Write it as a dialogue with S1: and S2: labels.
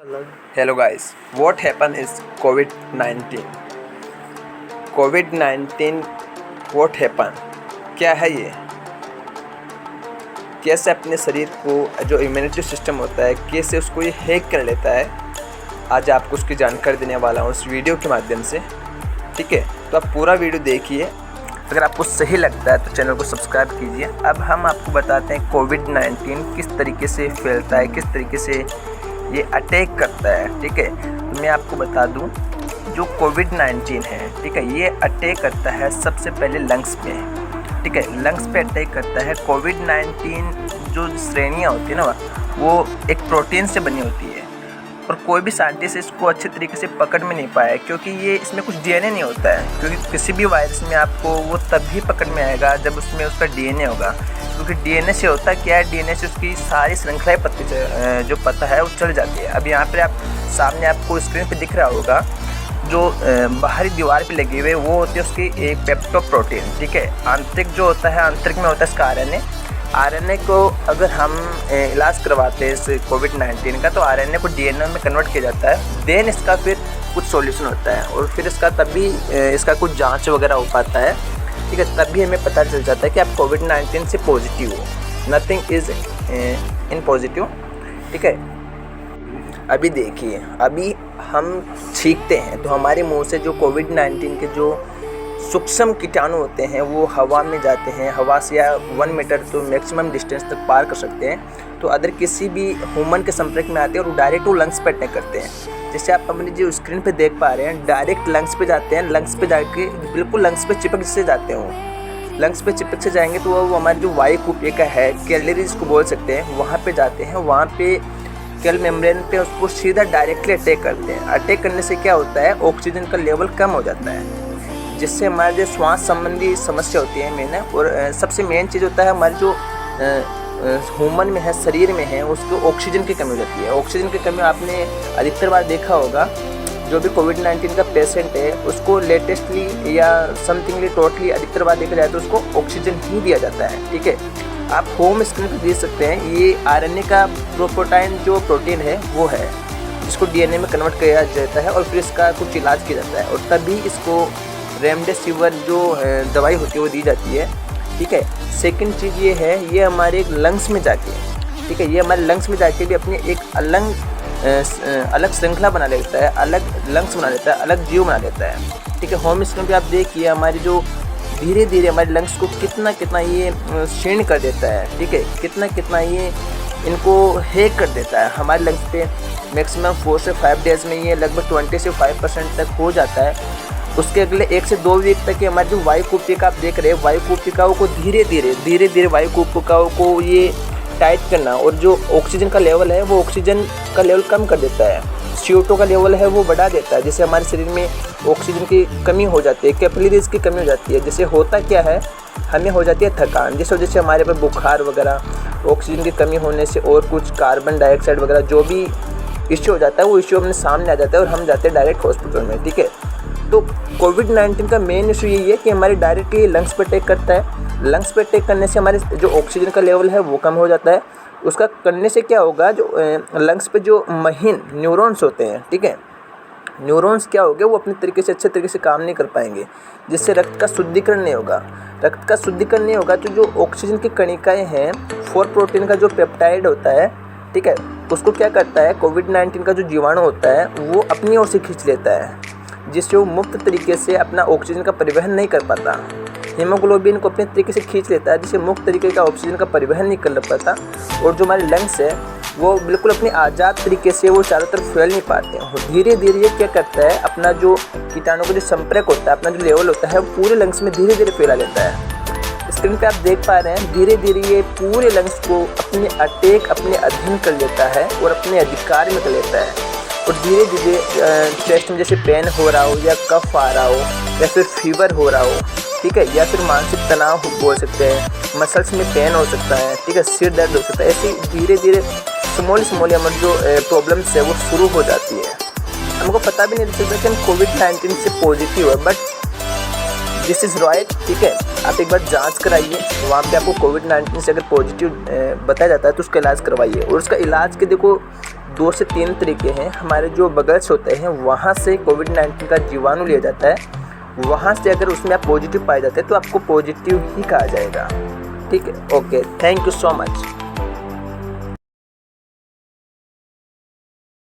S1: Hello guys, what happened is COVID-19. COVID-19 what happened? क्या है ये? कैसे अपने शरीर को जो इम्यूनिटी सिस्टम होता है कैसे उसको ये हैक कर लेता है, आज आपको उसकी जानकारी देने वाला हूँ इस वीडियो के माध्यम से। ठीक है, तो आप पूरा वीडियो देखिए। अगर आपको सही लगता है तो चैनल को सब्सक्राइब कीजिए। अब हम आपको बताते हैं कोविड-19 किस तरीके से फैलता है, किस तरीके से ये अटैक करता है। ठीक है, तो मैं आपको बता दूं, जो कोविड-19 है, ठीक है, ये अटैक करता है सबसे पहले लंग्स पे। ठीक है, लंग्स पे अटैक करता है। कोविड-19 जो श्रेणियाँ होती है ना, वो एक प्रोटीन से बनी होती है और कोई भी साइंटिस्ट इसको अच्छे तरीके से पकड़ में नहीं पाया, क्योंकि ये इसमें कुछ डीएनए नहीं होता है। क्योंकि किसी भी वायरस में आपको वो तभी पकड़ में आएगा जब उसमें उसका डीएनए होगा, क्योंकि डीएनए से होता क्या है, डीएनए से उसकी सारी श्रृंखलाएं जो पता है वो चल जाती है। अब यहाँ पर आप सामने आपको स्क्रीन पे दिख रहा होगा, जो बाहरी दीवार पे लगी हुई वो होती है उसकी एक पेप्टोप्रोटीन। ठीक है, आंतरिक जो होता है, आंतरिक में होता है इसका आरएनए को अगर हम इलाज करवाते हैं इस कोविड-19 का, तो आरएनए को डीएनए में कन्वर्ट किया जाता है। देन इसका फिर कुछ सॉल्यूशन होता है और फिर इसका तभी इसका कुछ जांच वगैरह हो पाता है। ठीक है, तभी हमें पता चल जाता है कि आप कोविड-19 से पॉजिटिव हो। Nothing is in positive. ठीक है, अभी देखिए, अभी हम छींकते हैं तो हमारे मुंह से जो कोविड-19 के जो सूक्ष्म कीटाणु होते हैं वो हवा में जाते हैं। हवा से या 1 मीटर तो मैक्सिमम डिस्टेंस तक पार कर सकते हैं। तो अगर किसी भी ह्यूमन के संपर्क में आते हैं और डायरेक्ट वो लंग्स पे अटैक करते हैं। जैसे आप अपनी जो स्क्रीन पे देख पा रहे हैं, डायरेक्ट लंग्स पे जाते हैं। लंग्स पे जाके बिल्कुल लंग्स पे चिपक से जाते हो। लंग्स पे चिपक से जाएंगे तो वो हमारी जो वायु कुपिका है, कैलरी जिसको बोल सकते हैं, वहाँ पे जाते हैं। वहाँ पे सेल मेम्ब्रेन पे उसको सीधा डायरेक्टली अटैक करते हैं। अटैक करने से क्या होता है, ऑक्सीजन का लेवल कम हो जाता है, जिससे हमारे जो श्वास संबंधी समस्या होती है मेन है। और सबसे मेन चीज़ होता है हमारे जो ह्यूमन में है, शरीर में है, उसको ऑक्सीजन की कमी हो जाती है। ऑक्सीजन की कमी आपने अधिकतर बार देखा होगा, जो भी कोविड-19 का पेशेंट है उसको लेटेस्टली या समथिंगली टोटली अधिकतर बार देखा जाए तो उसको ऑक्सीजन ही दिया जाता है। ठीक है, आप होम स्क्रीन पर देख सकते हैं, ये आरएनए का प्रोपोटाइन जो प्रोटीन है वो है, जिसको डीएनए में कन्वर्ट किया जाता है और फिर इसका कुछ इलाज किया जाता है और तभी इसको रेमडेसिविर जो दवाई होती है वो दी जाती है। ठीक है, सेकंड चीज़ ये है, ये हमारे लंग्स में जाके, ठीक है, ये हमारे लंग्स में जाके भी अपनी एक अलग श्रृंखला बना लेता है, अलग लंग्स बना लेता है, अलग जीव बना लेता है। ठीक है, होम स्क्रीन पे आप देखिए हमारी जो धीरे धीरे हमारे लंग्स को कितना ये क्षीण कर देता है। ठीक है, कितना ये इनको हैक कर देता है। हमारे लंग्स पे मैक्सिमम 4 से 5 डेज़ में ये लगभग 20 से 5% तक हो जाता है। उसके अगले 1 से 2 वीक तक ये हमारी जो वायु कुपिका आप देख रहे हैं, वायु कुपिकाओं को धीरे धीरे वायु कुपिकाओं को ये टाइट करना और जो ऑक्सीजन का लेवल है वो ऑक्सीजन का लेवल कम कर देता है। CO2 का लेवल है वो बढ़ा देता है, जिससे हमारे शरीर में ऑक्सीजन की कमी हो जाती है, कैपिलरीज की कमी हो जाती है। जिससे होता क्या है, हमें हो जाती है थकान, जिस वजह से हमारे पर बुखार वगैरह, ऑक्सीजन की कमी होने से और कुछ कार्बन डाइऑक्साइड वगैरह जो भी इश्यू हो जाता है वो इश्यू अपने सामने आ जाता है और हम जाते हैं डायरेक्ट हॉस्पिटल में। ठीक है, तो कोविड-19 का मेन इशू यही है कि हमारे डायरेक्टली लंग्स पे अटैक करता है। लंग्स पे अटैक करने से हमारे जो ऑक्सीजन का लेवल है वो कम हो जाता है। उसका करने से क्या होगा, जो लंग्स पे जो महीन न्यूरॉन्स होते हैं, ठीक है, न्यूरॉन्स क्या हो गए, वो अपने तरीके से अच्छे तरीके से काम नहीं कर पाएंगे, जिससे रक्त का शुद्धिकरण नहीं होगा। रक्त का शुद्धिकरण नहीं होगा तो जो ऑक्सीजन की कणिकाएँ हैं, 4 प्रोटीन का जो पेप्टाइड होता है, ठीक है, उसको क्या करता है, कोविड-19 का जो जीवाणु होता है वो अपनी ओर से खींच लेता है, जिससे वो मुक्त तरीके से अपना ऑक्सीजन का परिवहन नहीं कर पाता। हीमोग्लोबिन को अपने तरीके से खींच लेता है, जिससे मुक्त तरीके का ऑक्सीजन का परिवहन नहीं कर पाता और जो हमारे लंग्स है वो बिल्कुल अपने आज़ाद तरीके से वो चारों तरफ फैल नहीं पाते हैं। धीरे धीरे ये क्या करता है, अपना जो कीटाणु का जो संपर्क होता है, अपना जो लेवल होता है, वो पूरे लंग्स में धीरे धीरे फैला लेता है। स्क्रीन पे आप देख पा रहे हैं, धीरे धीरे ये पूरे लंग्स को अपने अधीन कर लेता है और अपने अधिकार में कर लेता है। और धीरे धीरे चेस्ट में जैसे पेन हो रहा हो या कफ आ रहा हो या फिर फीवर हो रहा हो, ठीक है, या फिर मानसिक तनाव बोल सकते हैं, मसल्स में पेन हो सकता है, ठीक है, सिर दर्द हो सकता है, ऐसे धीरे धीरे स्मॉल हमारी जो प्रॉब्लम्स है वो शुरू हो जाती है। हमको पता भी नहीं चलता कि हम कोविड-19 से पॉजिटिव है, बट दिस इज़ राइट। ठीक है, आप एक बार जांच कराइए, वहाँ पे आपको कोविड-19 से अगर पॉजिटिव बताया जाता है तो उसका इलाज करवाइए। और उसका इलाज के देखो 2 से 3 तरीके हैं। हमारे जो बगल्स होते हैं वहाँ से कोविड-19 का जीवाणु लिया जाता है। वहाँ से अगर उसमें आप पॉजिटिव पाए जाते हैं तो आपको पॉजिटिव ही कहा जाएगा। ठीक है, okay, thank you so much.